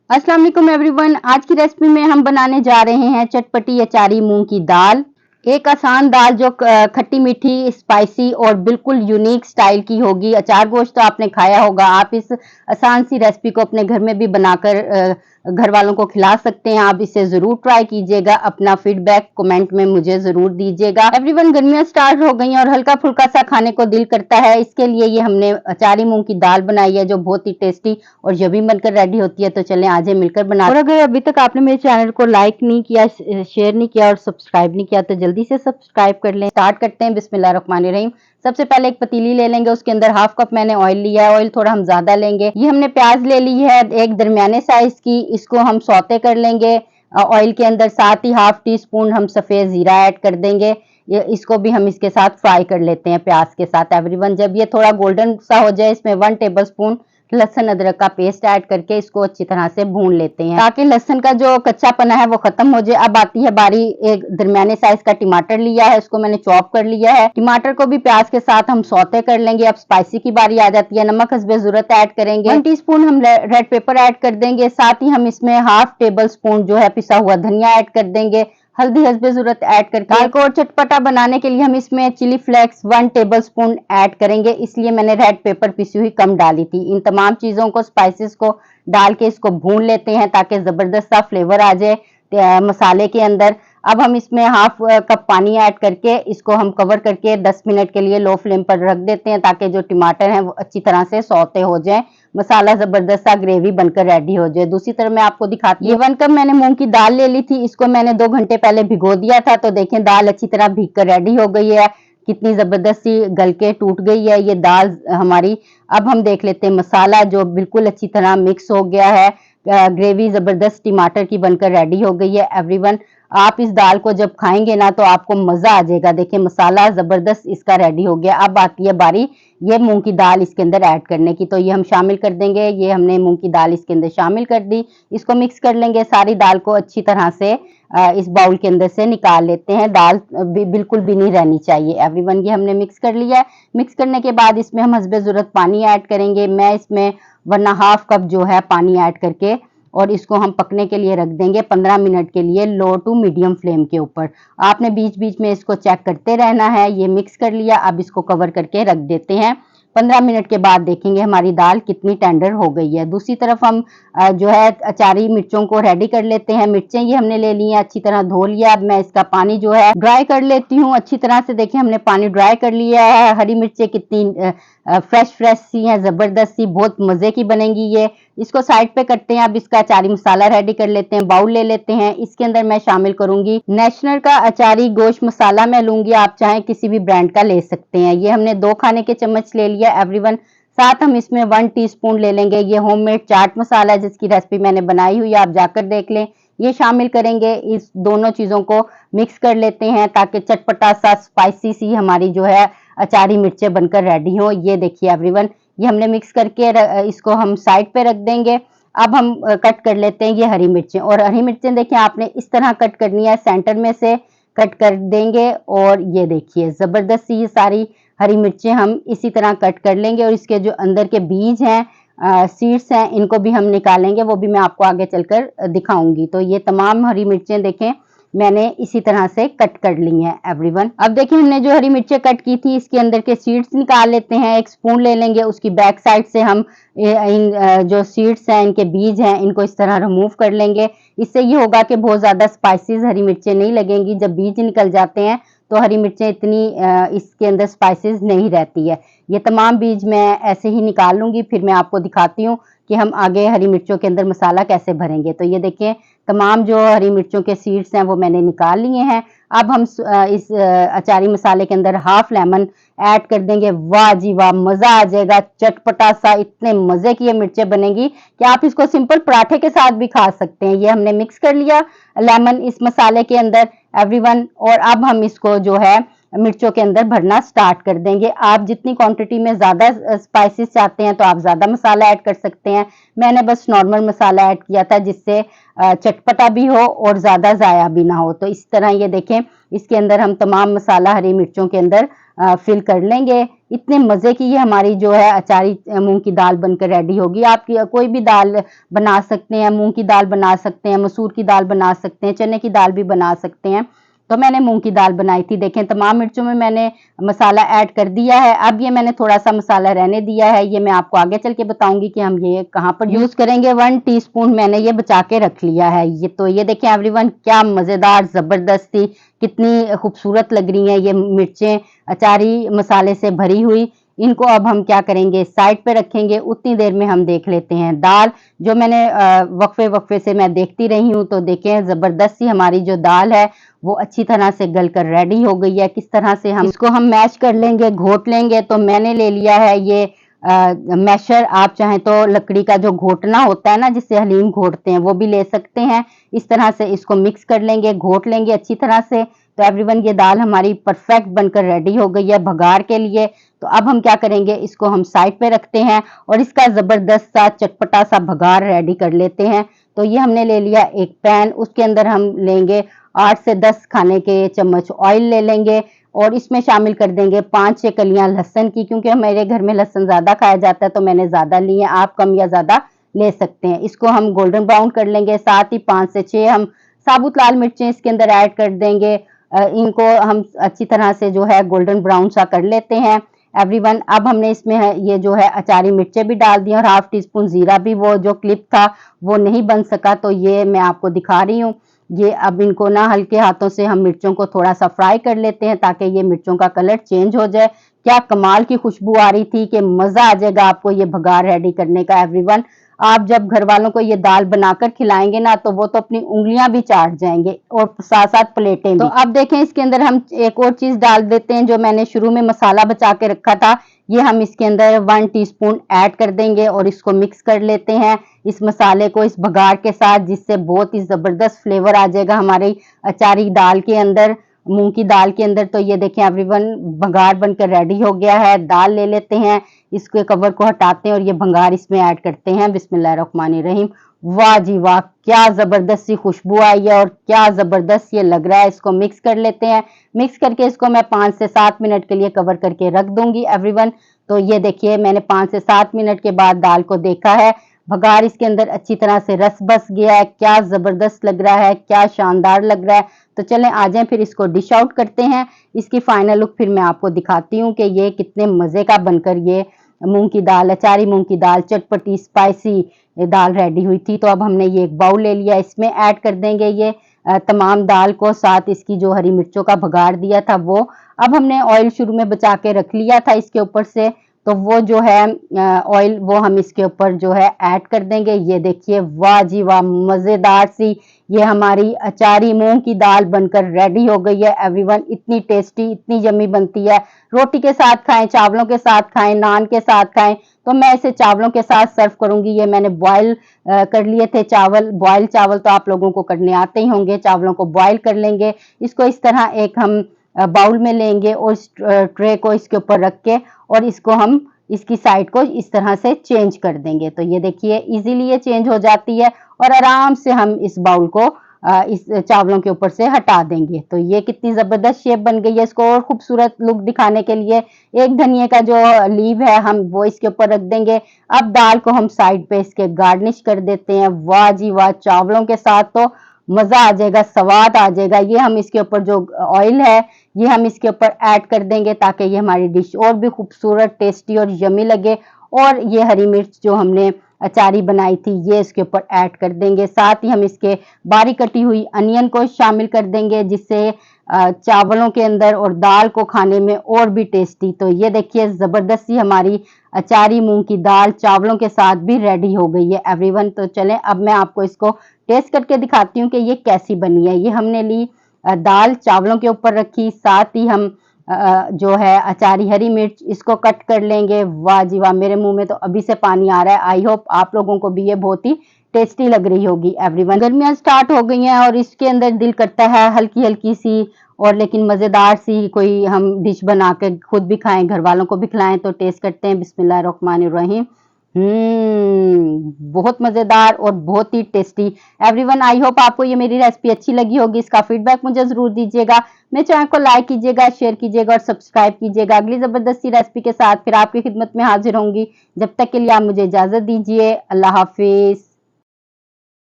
अस्सलाम वालेकुम एवरीवन। आज की रेसिपी में हम बनाने जा रहे हैं चटपटी अचारी मूंग की दाल। एक आसान दाल जो खट्टी मीठी स्पाइसी और बिल्कुल यूनिक स्टाइल की होगी। अचार गोश्त तो आपने खाया होगा। आप इस आसान सी रेसिपी को अपने घर में भी बनाकर घर वालों को खिला सकते हैं। आप इसे जरूर ट्राई कीजिएगा। अपना फीडबैक कमेंट में मुझे जरूर दीजिएगा। एवरीवन, गर्मियां स्टार्ट हो गई हैं और हल्का फुल्का सा खाने को दिल करता है। इसके लिए ये हमने अचारी मूंग की दाल बनाई है जो बहुत ही टेस्टी और यम्मी बनकर रेडी होती है। तो चलें आज मिलकर बना। और अगर अभी तक आपने मेरे चैनल को लाइक नहीं किया, शेयर नहीं किया और सब्सक्राइब नहीं किया तो जल्दी से सब्सक्राइब कर लें। स्टार्ट करते हैं। बिस्मिल्लाहिर्रहमानिर्रहीम। सबसे पहले एक पतीली ले लेंगे, उसके अंदर हाफ कप मैंने ऑयल लिया है। ऑयल थोड़ा हम ज्यादा लेंगे। ये हमने प्याज ले ली है एक दरमियाने साइज की, इसको हम सौते कर लेंगे ऑयल के अंदर। साथ ही हाफ टी स्पून हम सफेद जीरा ऐड कर देंगे। इसको भी हम इसके साथ फ्राई कर लेते हैं प्याज के साथ। एवरीवन, जब ये थोड़ा गोल्डन सा हो जाए, इसमें 1 टेबल स्पून लहसुन अदरक का पेस्ट ऐड करके इसको अच्छी तरह से भून लेते हैं ताकि लहसुन का जो कच्चापना है वो खत्म हो जाए। अब आती है बारी। एक दरमियाने साइज का टमाटर लिया है, उसको मैंने चॉप कर लिया है। टमाटर को भी प्याज के साथ हम सौते कर लेंगे। अब स्पाइसी की बारी आ जाती है। नमक हस्बे जरूरत ऐड करेंगे। 1 टीस्पून हम रेड पेपर ऐड कर देंगे। साथ ही हम इसमें हाफ टेबल स्पून जो है पिसा हुआ धनिया ऐड कर देंगे। हल्दी हस्बे जरूरत ऐड करके दाल को और चटपटा बनाने के लिए हम इसमें chili flakes 1 tablespoon add करेंगे। इसलिए मैंने रेड पेपर पिसी हुई कम डाली थी। इन तमाम चीजों को, स्पाइसेस को डाल के इसको भून लेते हैं ताकि जबरदस्त सा फ्लेवर आ जाए मसाले के अंदर। अब हम इसमें हाफ कप पानी ऐड करके इसको हम कवर करके 10 मिनट के लिए लो फ्लेम पर रख देते हैं ताकि जो टमाटर हैं वो अच्छी तरह से सौते हो जाए, मसाला जबरदस्त सा ग्रेवी बनकर रेडी हो जाए। दूसरी तरफ मैं आपको दिखाती हूँ। 1 कप मैंने मूंग की दाल ले ली थी, इसको मैंने 2 घंटे पहले भिगो दिया था। तो देखें दाल अच्छी तरह भीग कर रेडी हो गई है। कितनी जबरदस्त सी गल के टूट गई है ये दाल हमारी। अब हम देख लेते हैं मसाला जो बिल्कुल अच्छी तरह मिक्स हो गया है। ग्रेवी जबरदस्त टमाटर की बनकर रेडी हो गई है। एवरीवन, आप इस दाल को जब खाएंगे ना तो आपको मजा आ जाएगा। देखिए मसाला जबरदस्त इसका रेडी हो गया। अब आती है बारी ये मूंग की दाल इसके अंदर ऐड करने की। तो ये हम शामिल कर देंगे। ये हमने मूंग की दाल इसके अंदर शामिल कर दी। इसको मिक्स कर लेंगे। सारी दाल को अच्छी तरह से इस बाउल के अंदर से निकाल लेते हैं। दाल बिल्कुल भी नहीं रहनी चाहिए। एवरीवन, ये हमने मिक्स कर लिया है। मिक्स करने के बाद इसमें हम हस्बे जरूरत पानी ऐड करेंगे। मैं इसमें 1.5 कप जो है पानी ऐड करके और इसको हम पकने के लिए रख देंगे 15 मिनट के लिए लो टू मीडियम फ्लेम के ऊपर। आपने बीच बीच में इसको चेक करते रहना है। ये मिक्स कर लिया। अब इसको कवर करके रख देते हैं। 15 मिनट के बाद देखेंगे हमारी दाल कितनी टेंडर हो गई है। दूसरी तरफ हम जो है अचारी मिर्चों को रेडी कर लेते हैं। मिर्चें ये हमने ले ली हैं, अच्छी तरह धो लिया। अब मैं इसका पानी जो है ड्राई कर लेती हूँ अच्छी तरह से। देखिए हमने पानी ड्राई कर लिया है। हरी मिर्चें कितनी फ्रेश सी हैं, जबरदस्त सी, बहुत मजे की बनेंगी ये। इसको साइड पे करते हैं। अब इसका अचारी मसाला रेडी कर लेते हैं। बाउल ले लेते हैं। इसके अंदर मैं शामिल करूंगी नेशनल का अचारी गोश्त मसाला मैं लूंगी। आप चाहें किसी भी ब्रांड का ले सकते हैं। ये हमने 2 खाने के चम्मच ले लिया। एवरीवन, साथ हम इसमें 1 टीस्पून ले लेंगे। ये होममेड चाट मसाला है जिसकी रेसिपी मैंने बनाई हुई है, आप जाकर देख लें। ये शामिल करेंगे। इस दोनों चीजों को मिक्स कर लेते हैं ताकि चटपटा सा स्पाइसी सी हमारी जो है अचारी मिर्चें बनकर रेडी हो। ये देखिए एवरीवन, ये हमने मिक्स करके इसको हम साइड पे रख देंगे। अब हम कट कर लेते हैं ये हरी मिर्चें। और हरी मिर्चें देखिए आपने इस तरह कट करनी है, सेंटर में से कट कर देंगे। और ये देखिए जबरदस्त सी ये सारी हरी मिर्चें हम इसी तरह कट कर लेंगे। और इसके जो अंदर के बीज हैं, सीड्स हैं, इनको भी हम निकालेंगे। वो भी मैं आपको आगे चलकर दिखाऊंगी। तो ये तमाम हरी मिर्चें देखें मैंने इसी तरह से कट कर ली हैं। एवरीवन, अब देखिए हमने जो हरी मिर्चें कट की थी इसके अंदर के सीड्स निकाल लेते हैं। एक स्पून ले लेंगे, उसकी बैक साइड से हम इन जो सीड्स हैं, इनके बीज हैं, इनको इस तरह रिमूव कर लेंगे। इससे ये होगा कि बहुत ज्यादा स्पाइसेस हरी मिर्चें नहीं लगेंगी। जब बीज निकल जाते हैं तो हरी मिर्चें इतनी इसके अंदर स्पाइसेस नहीं रहती है। ये तमाम बीज मैं ऐसे ही निकाल लूंगी, फिर मैं आपको दिखाती हूँ कि हम आगे हरी मिर्चों के अंदर मसाला कैसे भरेंगे। तो ये देखें तमाम जो हरी मिर्चों के सीड्स हैं वो मैंने निकाल लिए हैं। अब हम इस अचारी मसाले के अंदर हाफ लेमन ऐड कर देंगे। वाह जी वाह, मजा आ जाएगा। चटपटा सा, इतने मजे की ये मिर्चें बनेंगी कि आप इसको सिंपल पराठे के साथ भी खा सकते हैं। ये हमने मिक्स कर लिया लेमन इस मसाले के अंदर। एवरीवन, और अब हम इसको जो है मिर्चों के अंदर भरना स्टार्ट कर देंगे। आप जितनी क्वांटिटी में ज्यादा स्पाइसेस चाहते हैं तो आप ज्यादा मसाला ऐड कर सकते हैं। मैंने बस नॉर्मल मसाला ऐड किया था जिससे चटपटा भी हो और ज्यादा जाया भी ना हो। तो इस तरह ये देखें इसके अंदर हम तमाम मसाला हरी मिर्चों के अंदर फिल कर लेंगे। इतने मज़े की ये हमारी जो है अचारी मूँग की दाल बनकर रेडी होगी। आप कोई भी दाल बना सकते हैं, मूँग की दाल बना सकते हैं, मसूर की दाल बना सकते हैं, चने की दाल भी बना सकते हैं। तो मैंने मूँग की दाल बनाई थी। देखें तमाम मिर्चों में मैंने मसाला ऐड कर दिया है। अब ये मैंने थोड़ा-सा मसाला रहने दिया है। ये मैं आपको आगे चल के बताऊँगी कि हम ये कहाँ पर यूज़ करेंगे। 1 टीस्पून मैंने ये बचा के रख लिया है। ये देखें एवरीवन, क्या मज़ेदार ज़बरदस्त थी, कितनी खूबसूरत लग रही हैं ये मिर्चें अचारी मसाले से भरी हुई। इनको अब हम क्या करेंगे, साइड पे रखेंगे। उतनी देर में हम देख लेते हैं दाल, जो मैंने वक्फे-वक्फे से मैं देखती रही हूँ। तो देखें ज़बरदस्त सी हमारी जो दाल है वो अच्छी तरह से गलकर रेडी हो गई है। किस तरह से हम इसको हम मैश कर लेंगे, घोट लेंगे। तो मैंने ले लिया है ये मैशर। आप चाहें तो लकड़ी का जो घोटना होता है ना, जिससे हलीम घोटते हैं, वो भी ले सकते हैं। इस तरह से इसको मिक्स कर लेंगे, घोट लेंगे अच्छी तरह से। तो एवरीवन, ये दाल हमारी परफेक्ट बनकर रेडी हो गई है भगार के लिए। तो अब हम क्या करेंगे, इसको हम साइड पे रखते हैं और इसका ज़बरदस्त सा चटपटा सा भगार रेडी कर लेते हैं। तो ये हमने ले लिया एक पैन, उसके अंदर हम लेंगे 8 से 10 खाने के चम्मच ऑयल ले लेंगे और इसमें शामिल कर देंगे 5-6 कलियां लहसुन की, क्योंकि मेरे घर में लहसुन ज़्यादा खाया जाता है तो मैंने ज़्यादा ली है। आप कम या ज़्यादा ले सकते हैं। इसको हम गोल्डन ब्राउन कर लेंगे। साथ ही 5 से 6 हम साबुत लाल मिर्चें इसके अंदर ऐड कर देंगे। इनको हम अच्छी तरह से जो है गोल्डन ब्राउन सा कर लेते हैं। एवरीवन, अब हमने इसमें ये जो है अचारी मिर्चें भी डाल दी और हाफ टी स्पून जीरा भी, वो जो क्लिप था वो नहीं बन सका तो ये मैं आपको दिखा रही हूँ। ये अब इनको ना हल्के हाथों से हम मिर्चों को थोड़ा सा फ्राई कर लेते हैं ताकि ये मिर्चों का कलर चेंज हो जाए। क्या कमाल की खुशबू आ रही थी कि मजा आ जाएगा आपको ये भगार रेडी करने का। एवरीवन, आप जब घर वालों को ये दाल बनाकर खिलाएंगे ना तो वो तो अपनी उंगलियां भी चाट जाएंगे और साथ साथ प्लेटें भी। तो अब देखें, इसके अंदर हम एक और चीज डाल देते हैं। जो मैंने शुरू में मसाला बचा के रखा था, ये हम इसके अंदर 1 टीस्पून ऐड कर देंगे और इसको मिक्स कर लेते हैं इस मसाले को इस भगार के साथ, जिससे बहुत ही जबरदस्त फ्लेवर आ जाएगा हमारी अचारी दाल के अंदर, मूंग की दाल के अंदर। तो ये देखें एवरीवन, भंगार बनकर रेडी हो गया है। दाल ले लेते हैं, इसके कवर को हटाते हैं और ये भंगार इसमें ऐड करते हैं। बिस्मिल्लाहिर्रहमानिर्रहीम। वाह जी वाह, क्या जबरदस्त सी खुशबू आई है और क्या जबरदस्त ये लग रहा है। इसको मिक्स कर लेते हैं। मिक्स करके इसको मैं 5 से 7 मिनट के लिए कवर करके रख दूंगी एवरीवन। तो ये देखिए, मैंने 5 से 7 मिनट के बाद दाल को देखा है, भगार इसके अंदर अच्छी तरह से रस बस गया है। क्या जबरदस्त लग रहा है, क्या शानदार लग रहा है। तो चलें आ जाएं, फिर इसको डिश आउट करते हैं। इसकी फाइनल लुक फिर मैं आपको दिखाती हूँ कि ये कितने मजे का बनकर ये मूंग की दाल, अचारी मूंग की दाल, चटपटी स्पाइसी दाल रेडी हुई थी। तो अब हमने ये एक बाउल ले लिया, इसमें ऐड कर देंगे ये तमाम दाल को, साथ इसकी जो हरी मिर्चों का भगार दिया था वो। अब हमने ऑयल शुरू में बचा के रख लिया था इसके ऊपर से, तो वो जो है ऑयल वो हम इसके ऊपर जो है ऐड कर देंगे। ये देखिए, वाह जी वाह, मजेदार सी ये हमारी अचारी मूंग की दाल बनकर रेडी हो गई है एवरीवन। इतनी टेस्टी, इतनी यम्मी बनती है। रोटी के साथ खाएं, चावलों के साथ खाएं, नान के साथ खाएं। तो मैं इसे चावलों के साथ सर्व करूंगी। ये मैंने बॉयल कर लिए थे चावल। बॉयल चावल तो आप लोगों को करने आते ही होंगे। चावलों को बॉयल कर लेंगे। इसको इस तरह एक हम बाउल में लेंगे और इस ट्रे को इसके ऊपर रख के और इसको हम इसकी साइड को इस तरह से चेंज कर देंगे। तो ये देखिए, इजीली ये चेंज हो जाती है और आराम से हम इस बाउल को इस चावलों के ऊपर से हटा देंगे। तो ये कितनी जबरदस्त शेप बन गई है। इसको और खूबसूरत लुक दिखाने के लिए एक धनिए का जो लीव है हम वो इसके ऊपर रख देंगे। अब दाल को हम साइड पे इसके गार्निश कर देते हैं। वाह जी वाह, चावलों के साथ तो मजा आ जाएगा, स्वाद आ जाएगा। ये हम इसके ऊपर जो ऑयल है ये हम इसके ऊपर ऐड कर देंगे ताकि ये हमारी डिश और भी खूबसूरत, टेस्टी और यमी लगे। और ये हरी मिर्च जो हमने अचारी बनाई थी ये इसके ऊपर ऐड कर देंगे। साथ ही हम इसके बारीक कटी हुई अनियन को शामिल कर देंगे, जिससे चावलों के अंदर और दाल को खाने में और भी टेस्टी। तो ये देखिए, जबरदस्ती हमारी अचारी मूंग की दाल चावलों के साथ भी रेडी हो गई है एवरीवन। तो चलें अब मैं आपको इसको टेस्ट करके दिखाती हूँ कि ये कैसी बनी है। ये हमने ली दाल चावलों के ऊपर रखी, साथ ही हम जो है अचारी हरी मिर्च इसको कट कर लेंगे। वाह जी वाह, मेरे मुंह में तो अभी से पानी आ रहा है। आई होप आप लोगों को भी ये बहुत ही टेस्टी लग रही होगी एवरीवन। गर्मियां स्टार्ट हो गई हैं और इसके अंदर दिल करता है हल्की हल्की सी और लेकिन मजेदार सी कोई हम डिश बना के खुद भी खाएं, घर वालों को भी खिलाएं। तो टेस्ट करते हैं। बिस्मिल्लाहिर्रहमानिर्रहीम। बहुत मजेदार और बहुत ही टेस्टी। एवरीवन, आई होप आपको ये मेरी रेसिपी अच्छी लगी होगी। इसका फीडबैक मुझे जरूर दीजिएगा। मेरे चैनल को लाइक कीजिएगा, शेयर कीजिएगा और सब्सक्राइब कीजिएगा। अगली जबरदस्ती रेसिपी के साथ फिर आपकी खिदमत में हाजिर होंगी। जब तक के लिए आप मुझे इजाजत दीजिए। अल्लाह हाफिज।